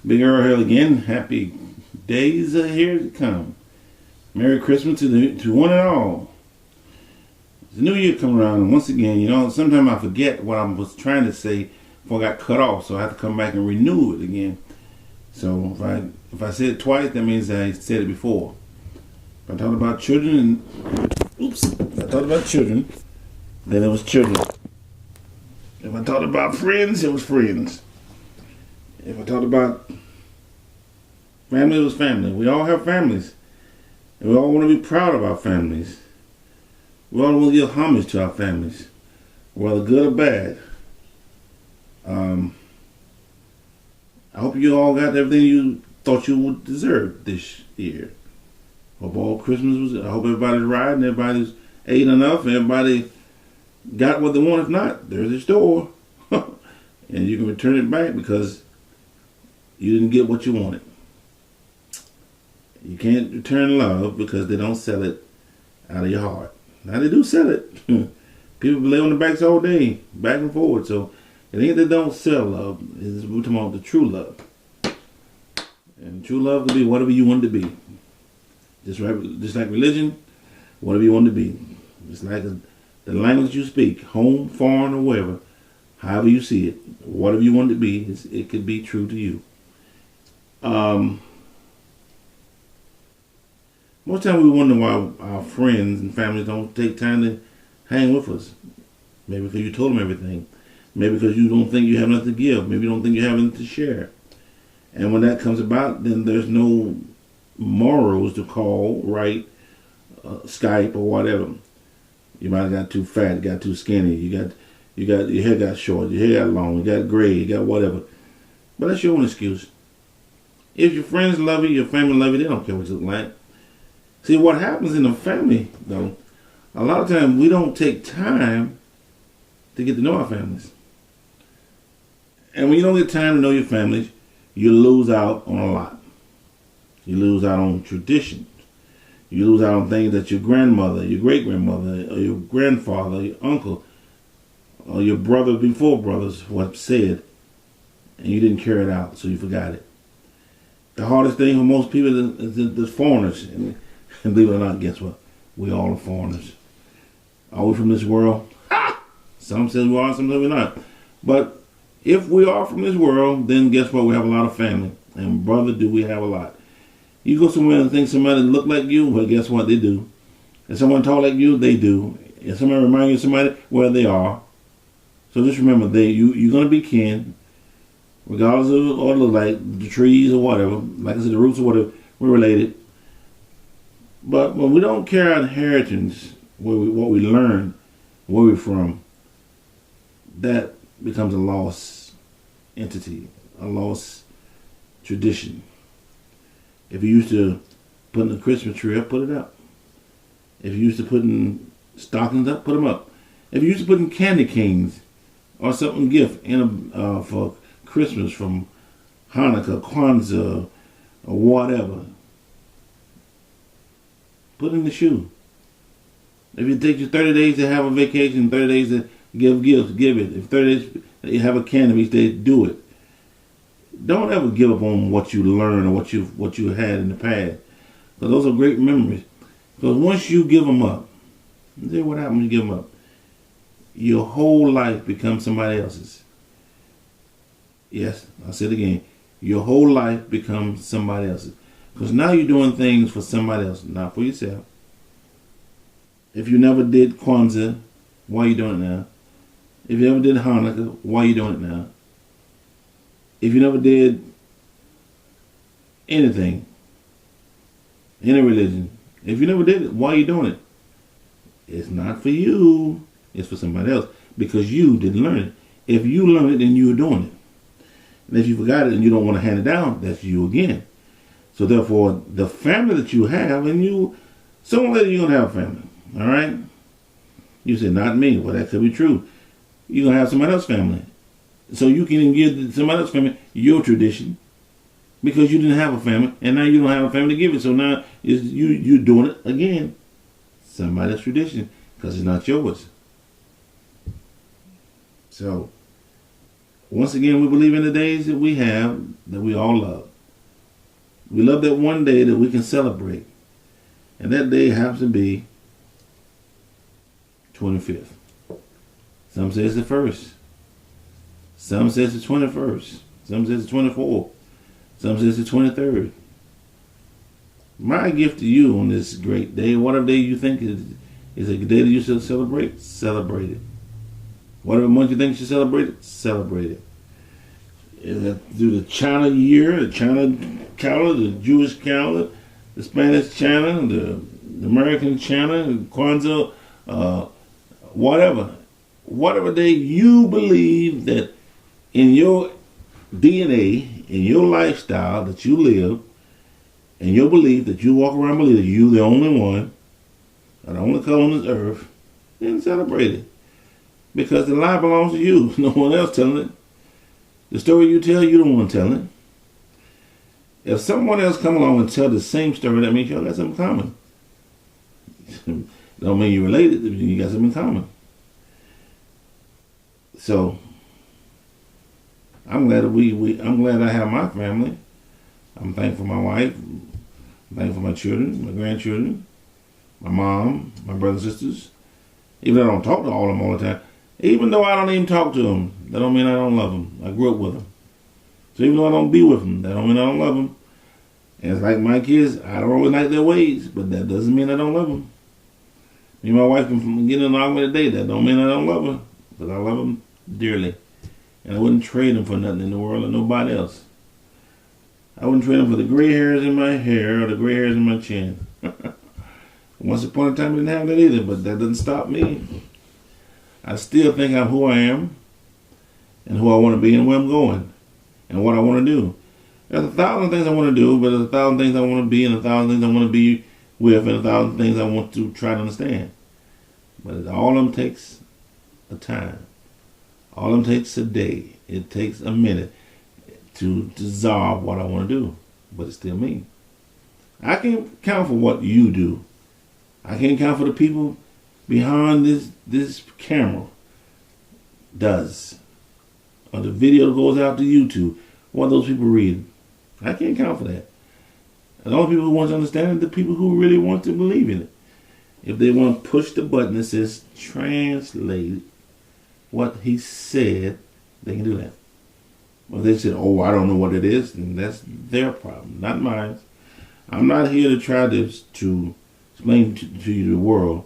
Big Earl Hill again. Happy days are here to come. Merry Christmas to one and all. The new year come around, and once again, sometimes I forget what I was trying to say before I got cut off, so I have to come back and renew it again. So if I said it twice, that means I said it before. If I talked about children, then it was children. If I talked about friends, it was friends. If I talked about family, it was family. We all have families. And we all want to be proud of our families. We all want to give homage to our families, whether good or bad. I hope you all got everything you thought you would deserve this year. Hope all Christmas was. I hope everybody's riding, everybody's ate enough, and everybody got what they want. If not, there's a store, and you can return it back because you didn't get what you wanted. You can't return love because they don't sell it out of your heart. Now they do sell it. People lay on the backs all day, back and forward. So it ain't they don't sell love. We're talking about the true love. And true love can be whatever you want it to be. Just like religion, whatever you want it to be. Just like the language you speak, home, foreign, or wherever, however you see it, whatever you want it to be, it could be true to you. Most time we wonder why our friends and families don't take time to hang with us. Maybe because you told them everything. Maybe because you don't think you have nothing to give. Maybe you don't think you have anything to share. And when that comes about, then there's no morals to call, write, Skype, or whatever. You might have got too fat, got too skinny. You got your hair got short, your hair got long, you got gray, you got whatever. But that's your own excuse. If your friends love you, your family love you, they don't care what you look like. See, what happens in the family, though, a lot of times we don't take time to get to know our families. And when you don't get time to know your families, you lose out on a lot. You lose out on traditions. You lose out on things that your grandmother, your great-grandmother, or your grandfather, your uncle, or your brother before brothers what said, and you didn't carry it out, so you forgot it. The hardest thing for most people is the foreigners. And believe it or not, guess what? We all are foreigners. Are we from this world? Some say we are, some say we're not. But if we are from this world, then guess what? We have a lot of family. And brother, do we have a lot. You go somewhere and think somebody look like you, well, guess what? They do. If someone talk like you, they do. If somebody remind you of somebody, well, they are. So just remember, you're going to be kin, regardless of what it look like, the trees or whatever. Like I said, the roots or whatever, we're related. But when we don't carry our inheritance, what we learn, where we're from, that becomes a lost entity, a lost tradition. If you used to put the Christmas tree up, put it up. If you used to putting stockings up, put them up. If you used to putting candy canes or something gift in for Christmas from Hanukkah, Kwanzaa, or whatever, put in the shoe. If it takes you 30 days to have a vacation, 30 days to give gifts, give it. If 30 days you have a candy each day, do it. Don't ever give up on what you learned or what you had in the past. Because those are great memories. Because once you give them up, see what happens when you give them up? Your whole life becomes somebody else's. Yes, I'll say it again. Your whole life becomes somebody else's. Because now you're doing things for somebody else, not for yourself. If you never did Kwanzaa, why are you doing it now? If you never did Hanukkah, why are you doing it now? If you never did anything, any religion, if you never did it, why are you doing it? It's not for you. It's for somebody else. Because you didn't learn it. If you learned it, then you were doing it. And if you forgot it and you don't want to hand it down, that's you again. So therefore, the family that you have, and sooner or later you're going to have a family. All right? You say, not me. Well, that could be true. You're going to have somebody else's family. So you can give somebody else's family your tradition because you didn't have a family, and now you don't have a family to give it. So now you're doing it again. Somebody else's tradition because it's not yours. So Once again, we believe in the days that we have that we all love. We love that one day that we can celebrate. And that day happens to be 25th. Some say it's the 1st. Some say it's the 21st. Some say it's the 24th. Some say it's the 23rd. My gift to you on this great day, whatever day you think is a day that you should celebrate, celebrate it. Whatever month you think you should celebrate it, celebrate it. Do the China year, the China calendar, the Jewish calendar, the Spanish calendar, the American calendar, Kwanzaa, whatever. Whatever day you believe that in your DNA, in your lifestyle that you live, and your belief that you walk around believing that you're the only one, or the only color on this earth, then celebrate it. Because the lie belongs to you. No one else telling it. The story you tell, you don't want to tell it. If someone else come along and tell the same story, that means y'all got something common. Don't mean you're related, you got something in common. So I'm glad that I'm glad I have my family. I'm thankful for my wife. I'm thankful for my children, my grandchildren, my mom, my brothers and sisters. Even though I don't talk to all of them all the time. Even though I don't even talk to them, that don't mean I don't love them. I grew up with them. So even though I don't be with them, that don't mean I don't love them. And it's like my kids, I don't always like their ways, but that doesn't mean I don't love them. Me and my wife can get in an argument today, that don't mean I don't love her. But I love them dearly. And I wouldn't trade them for nothing in the world or nobody else. I wouldn't trade them for the gray hairs in my hair or the gray hairs in my chin. Once upon a time I didn't have that either, but that doesn't stop me. I still think I'm who I am and who I want to be and where I'm going and what I want to do. There's 1,000 things I want to do, but there's 1,000 things I want to be and 1,000 things I want to be with and 1,000 things I want to try to understand. But all of them takes a time. All of them takes a day. It takes a minute to dissolve what I want to do. But it's still me. I can't count for what you do. I can't count for the people behind this camera does. Or the video that goes out to YouTube. What those people read. I can't count for that. And all the people who want to understand it, the people who really want to believe in it. If they want to push the button that says translate what he said, they can do that. Well, they said, oh, I don't know what it is, then that's their problem, not mine. I'm not here to try to explain to you the world.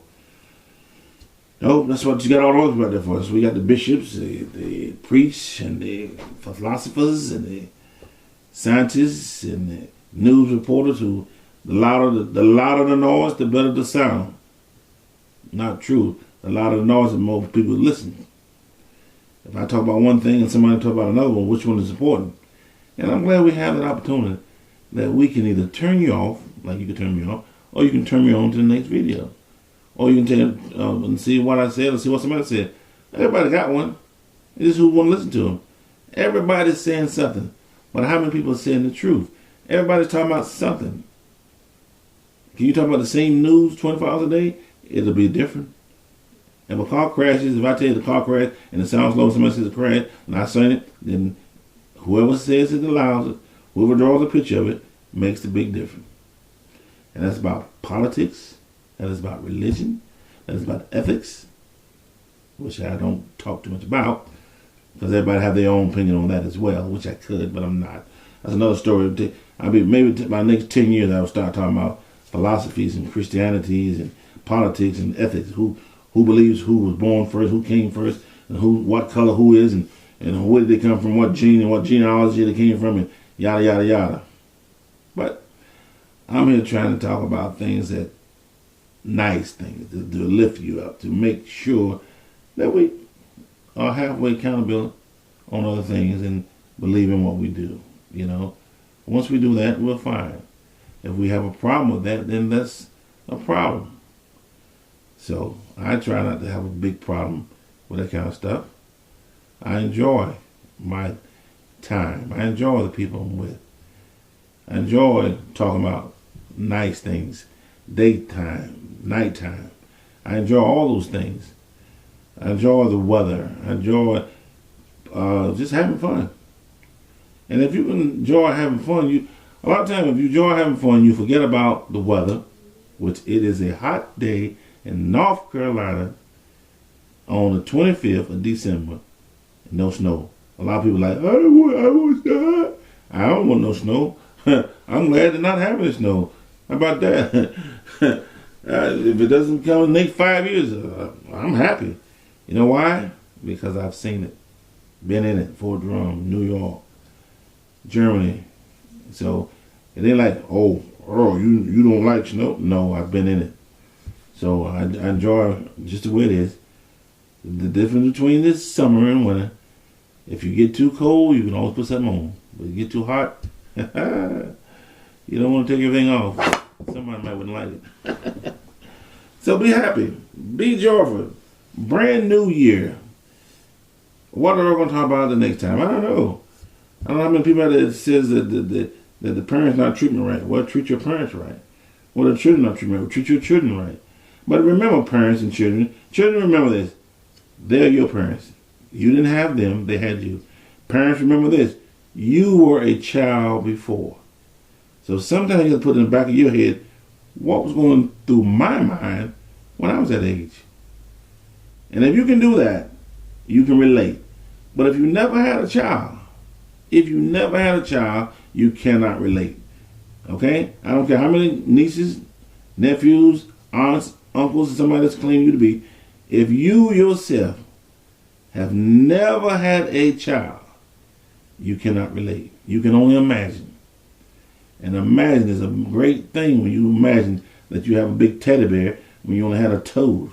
No, that's what you got all the others out there for us. We got the bishops, they preach, and the philosophers, and the scientists, and the news reporters who, the louder the noise, the better the sound. Not true. The louder the noise, the more people listen. If I talk about one thing and somebody talk about another one, which one is important? And I'm glad we have that opportunity that we can either turn you off, like you can turn me off, or you can turn me on to the next video. Or you can take and see what I said or see what somebody said. Everybody got one. It's just who want to listen to them. Everybody's saying something. But how many people are saying the truth? Everybody's talking about something. Can you talk about the same news 24 hours a day? It'll be different. If a car crashes, if I tell you the car crashed and it sounds low, somebody says it crashed, and I seen it, then whoever says it allows it, whoever draws a picture of it, makes the big difference. And that's about politics. That is about religion. That is about ethics, which I don't talk too much about, because everybody have their own opinion on that as well, which I could, but I'm not. That's another story. Maybe my next 10 years I will start talking about philosophies and Christianities and politics and ethics. Who believes who was born first, who came first, and what color who is, and where did they come from, what gene and what genealogy they came from, and yada yada yada. But I'm here trying to talk about things that nice things to lift you up, to make sure that we are halfway accountable on other things and believe in what we do. You know, once we do that, we're fine. If we have a problem with that, then that's a problem. So I try not to have a big problem with that kind of stuff. I enjoy my time. I enjoy the people I'm with. I enjoy talking about nice things, daytime, nighttime. I enjoy all those things. I enjoy the weather. I enjoy just having fun. And if you enjoy having fun, a lot of times if you enjoy having fun, you forget about the weather, which it is a hot day in North Carolina on the 25th of December. No snow. A lot of people are like, I want snow. I don't want no snow. I'm glad they're not having the snow. How about that? If it doesn't come in the next 5 years, I'm happy. You know why? Because I've seen it. Been in it. Fort Drum, New York, Germany. So it ain't like, oh, you don't like snow? No, I've been in it. So I enjoy just the way it is. The difference between this summer and winter, if you get too cold, you can always put something on. But you get too hot, you don't want to take everything off. Somebody might wouldn't like it. So be happy. Be joyful. Brand new year. What are we going to talk about the next time? I don't know. I don't know how many people that says that the parents not treating right. Well, treat your parents right. Well, the children not treating right. Well, treat your children right. But remember, parents and children. Children, remember this. They're your parents. You didn't have them. They had you. Parents, remember this. You were a child before. So sometimes you have to put in the back of your head what was going through my mind when I was that age. And if you can do that, you can relate. But if you never had a child, you cannot relate. Okay? I don't care how many nieces, nephews, aunts, uncles, and somebody that's claiming you to be. If you yourself have never had a child, you cannot relate. You can only imagine. And imagine is a great thing when you imagine that you have a big teddy bear when you only had a toad.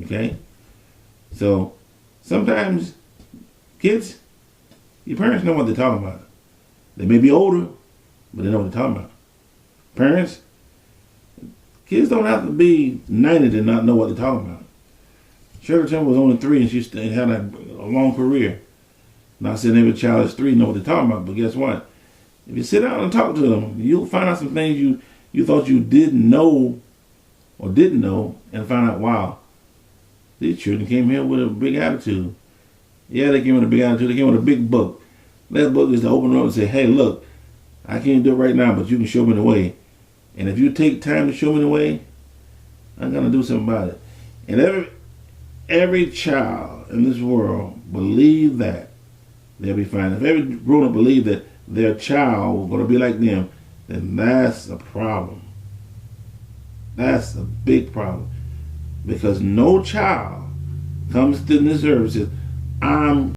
Okay? So, sometimes, kids, your parents know what they're talking about. They may be older, but they know what they're talking about. Parents, kids don't have to be 90 to not know what they're talking about. Shirley Temple was only 3 and she had a long career. Not saying every child is 3 know what they're talking about, but guess what? If you sit down and talk to them, you'll find out some things you thought you didn't know and find out, wow, these children came here with a big attitude. Yeah, they came with a big attitude. They came with a big book. That book is to open up and say, hey, look, I can't do it right now, but you can show me the way. And if you take time to show me the way, I'm going to do something about it. And every child in this world believe that they'll be fine. If every grown-up believe that their child is going to be like them, then that's a problem. That's a big problem. Because no child comes to this earth and says, I'm